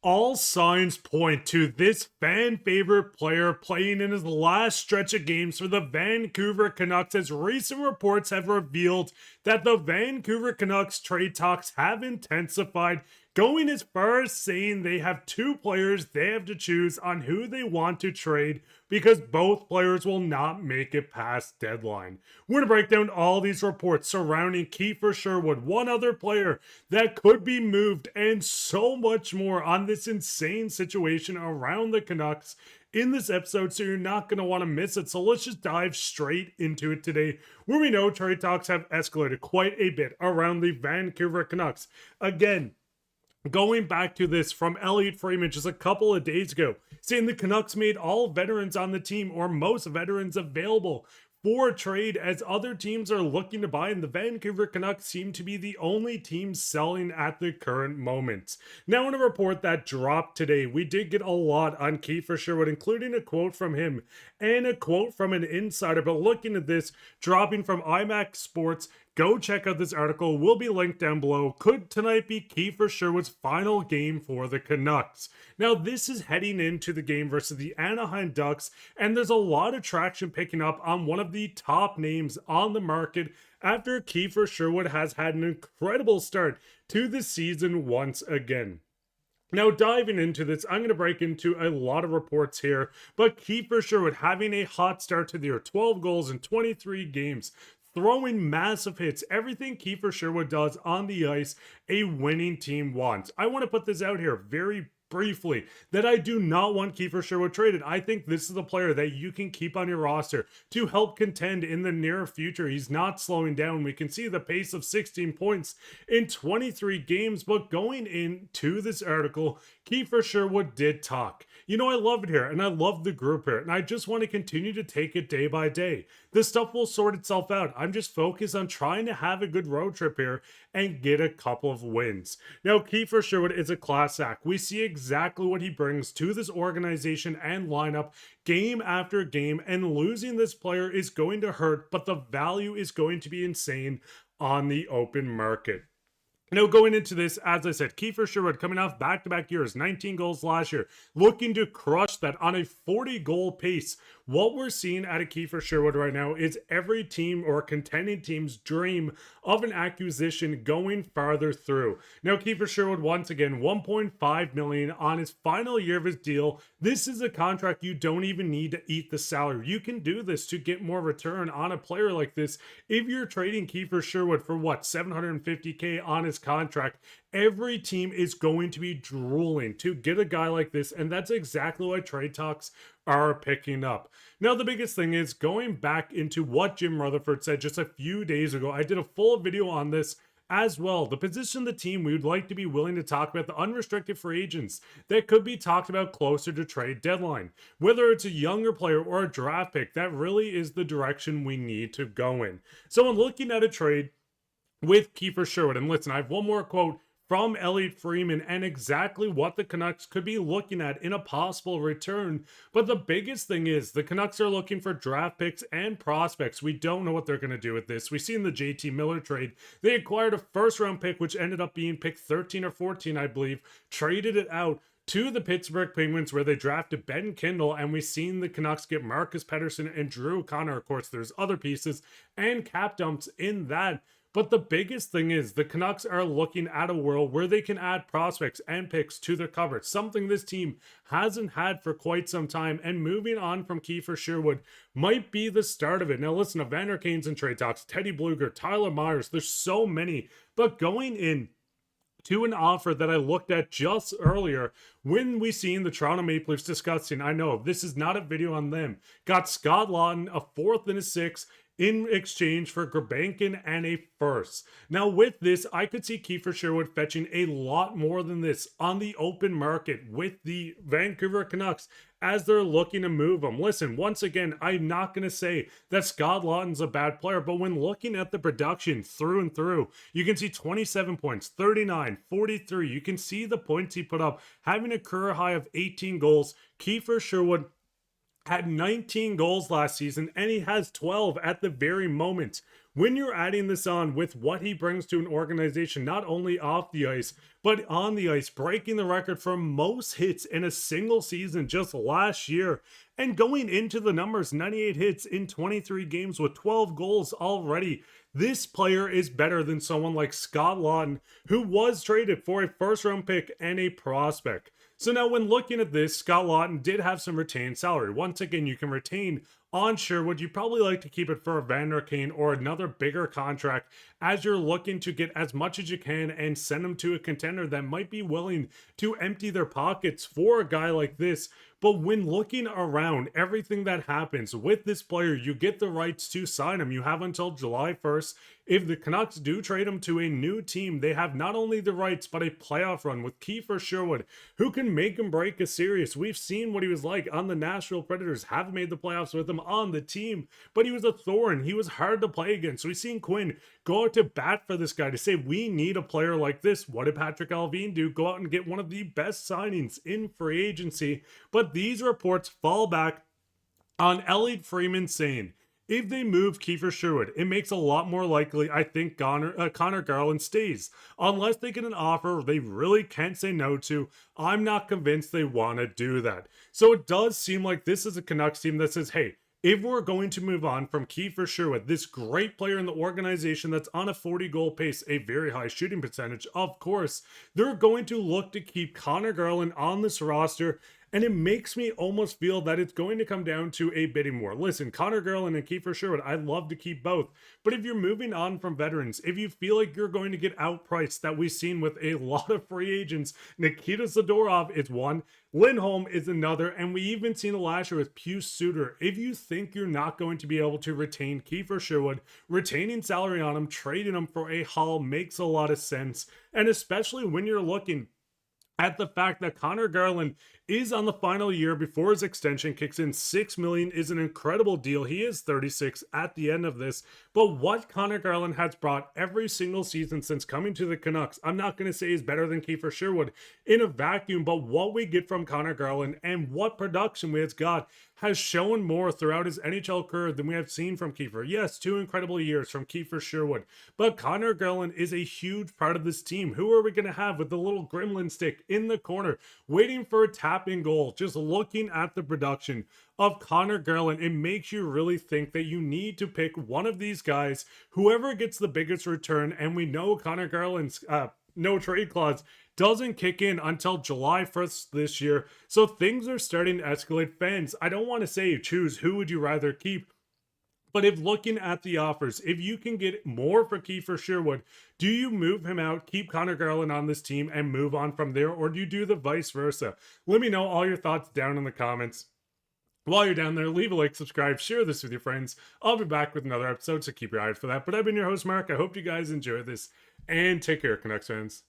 All signs point to this fan favorite player playing in his last stretch of games for the Vancouver Canucks, as recent reports have revealed that the Vancouver Canucks trade talks have intensified, going as far as saying they have two players they have to choose on who they want to trade because both players will not make it past deadline. We're going to break down all these reports surrounding Kiefer Sherwood, one other player that could be moved, and so much more on this insane situation around the Canucks in this episode, so you're not going to want to miss it. So let's just dive straight into it today, where we know trade talks have escalated quite a bit around the Vancouver Canucks. Again, going back to this from Elliotte Friedman just a couple of days ago, saying the Canucks made all veterans on the team, or most veterans, available for trade as other teams are looking to buy, and the Vancouver Canucks seem to be the only team selling at the current moment. Now, in a report that dropped today, we did get a lot on Kiefer Sherwood, including a quote from him and a quote from an insider. But looking at this, dropping from IMAX Sports, go check out this article, will be linked down below. Could tonight be Kiefer Sherwood's final game for the Canucks? Now, this is heading into the game versus the Anaheim Ducks, and there's a lot of traction picking up on one of the top names on the market after Kiefer Sherwood has had an incredible start to the season once again. Now, diving into this, I'm going to break into a lot of reports here, but Kiefer Sherwood having a hot start to the year, 12 goals in 23 games, throwing massive hits, everything Kiefer Sherwood does on the ice, a winning team wants. I want to put this out here very briefly that I do not want Kiefer Sherwood traded. I think this is a player that you can keep on your roster to help contend in the near future. He's not slowing down. We can see the pace of 16 points in 23 games, but going into this article, Kiefer Sherwood did talk. You know, I love it here, and I love the group here, and I just want to continue to take it day by day. This stuff will sort itself out. I'm just focused on trying to have a good road trip here and get a couple of wins. Now, Kiefer Sherwood is a class act. We see exactly what he brings to this organization and lineup game after game, and losing this player is going to hurt, but the value is going to be insane on the open market. Now, going into this, as I said, Kiefer Sherwood coming off back-to-back years, 19 goals last year, looking to crush that on a 40-goal pace. What we're seeing out of Kiefer Sherwood right now is every team or contending team's dream of an acquisition going farther through. Now, Kiefer Sherwood, once again, $1.5 million on his final year of his deal. This is a contract you don't even need to eat the salary. You can do this to get more return on a player like this. If you're trading Kiefer Sherwood for what, $750K on his contract, every team is going to be drooling to get a guy like this, and that's exactly what trade talks are picking up. Now, the biggest thing is going back into what Jim Rutherford said just a few days ago. I did a full video on this as well. The position of the team we would like to be willing to talk about, the unrestricted free agents that could be talked about closer to trade deadline. Whether it's a younger player or a draft pick, that really is the direction we need to go in. So when looking at a trade with Kiefer Sherwood, and listen, I have one more quote from Elliotte Friedman and exactly what the Canucks could be looking at in a possible return. But the biggest thing is the Canucks are looking for draft picks and prospects. We don't know what they're going to do with this. We see in the JT Miller trade, they acquired a first-round pick, which ended up being pick 13 or 14, I believe, traded it out to the Pittsburgh Penguins, where they drafted Ben Kindle, and we've seen the Canucks get Marcus Pettersson and Drew Connor. Of course, there's other pieces and cap dumps in that. But the biggest thing is the Canucks are looking at a world where they can add prospects and picks to their cupboard, something this team hasn't had for quite some time, and moving on from Kiefer Sherwood might be the start of it. Now listen, Evander Kane's in trade talks, Teddy Bluger, Tyler Myers, there's so many, but going in to an offer that I looked at just earlier when we seen the Toronto Maple Leafs discussing, I know this is not a video on them, got Scott Laughton, a fourth and a sixth, in exchange for Grabankin and a first. Now with this, I could see Kiefer Sherwood fetching a lot more than this on the open market with the Vancouver Canucks as they're looking to move him. Listen, once again, I'm not going to say that Scott Laughton's a bad player, but when looking at the production through and through, you can see 27 points, 39, 43. You can see the points he put up, having a career high of 18 goals. Kiefer Sherwood had 19 goals last season, and he has 12 at the very moment. when you're adding this on with what he brings to an organization, not only off the ice, but on the ice, breaking the record for most hits in a single season just last year, and going into the numbers, 98 hits in 23 games with 12 goals already. This player is better than someone like Scott Laughton, who was traded for a first-round pick and a prospect. So now when looking at this, Scott Laughton did have some retained salary. Once again, you can retain on Sherwood. You probably like to keep it for a Vander Kane or another bigger contract as you're looking to get as much as you can and send them to a contender that might be willing to empty their pockets for a guy like this. But when looking around everything that happens with this player, you get the rights to sign him. You have until July 1st. If the Canucks do trade him to a new team, they have not only the rights, but a playoff run with Kiefer Sherwood, who can make him break a series. We've seen what he was like on the Nashville Predators, have made the playoffs with him on the team, but he was a thorn. He was hard to play against. We've seen Quinn go out to bat for this guy to say, we need a player like this. What did Patrik Allvin do? Go out and get one of the best signings in free agency. But these reports fall back on Elliotte Friedman saying, if they move Kiefer Sherwood, it makes a lot more likely, I think, Connor Garland stays. Unless they get an offer they really can't say no to, I'm not convinced they want to do that. So it does seem like this is a Canucks team that says, hey, if we're going to move on from Kiefer Sherwood, this great player in the organization that's on a 40-goal pace, a very high shooting percentage, of course, they're going to look to keep Connor Garland on this roster. And it makes me almost feel that it's going to come down to a bidding war. Listen, Connor Garland and Kiefer Sherwood, I'd love to keep both. But if you're moving on from veterans, if you feel like you're going to get outpriced, that we've seen with a lot of free agents, Nikita Zadorov is one, Lindholm is another, and we even seen it last year with Pius Suter. If you think you're not going to be able to retain Kiefer Sherwood, retaining salary on him, trading him for a haul makes a lot of sense. And especially when you're looking at the fact that Connor Garland is on the final year before his extension kicks in. $6 million is an incredible deal. He is 36 at the end of this. But what Connor Garland has brought every single season since coming to the Canucks, I'm not going to say is better than Kiefer Sherwood in a vacuum, but what we get from Connor Garland and what production we have got has shown more throughout his NHL career than we have seen from Kiefer. Yes, 2 incredible years from Kiefer Sherwood, but Connor Garland is a huge part of this team. Who are we going to have with the little gremlin stick in the corner, waiting for a tap-in goal? Just looking at the production of Connor Garland, it makes you really think that you need to pick one of these guys, whoever gets the biggest return, and we know Connor Garland's no trade clause doesn't kick in until July 1st this year. So things are starting to escalate. Fans, I don't want to say choose who would you rather keep, but if looking at the offers, if you can get more for Kiefer Sherwood, do you move him out, keep Connor Garland on this team, and move on from there, or do you do the vice versa? Let me know all your thoughts down in the comments. While you're down there, leave a like, subscribe, share this with your friends. I'll be back with another episode, so keep your eye out for that. But I've been your host, Mark. I hope you guys enjoy this, and take care, Canucks fans.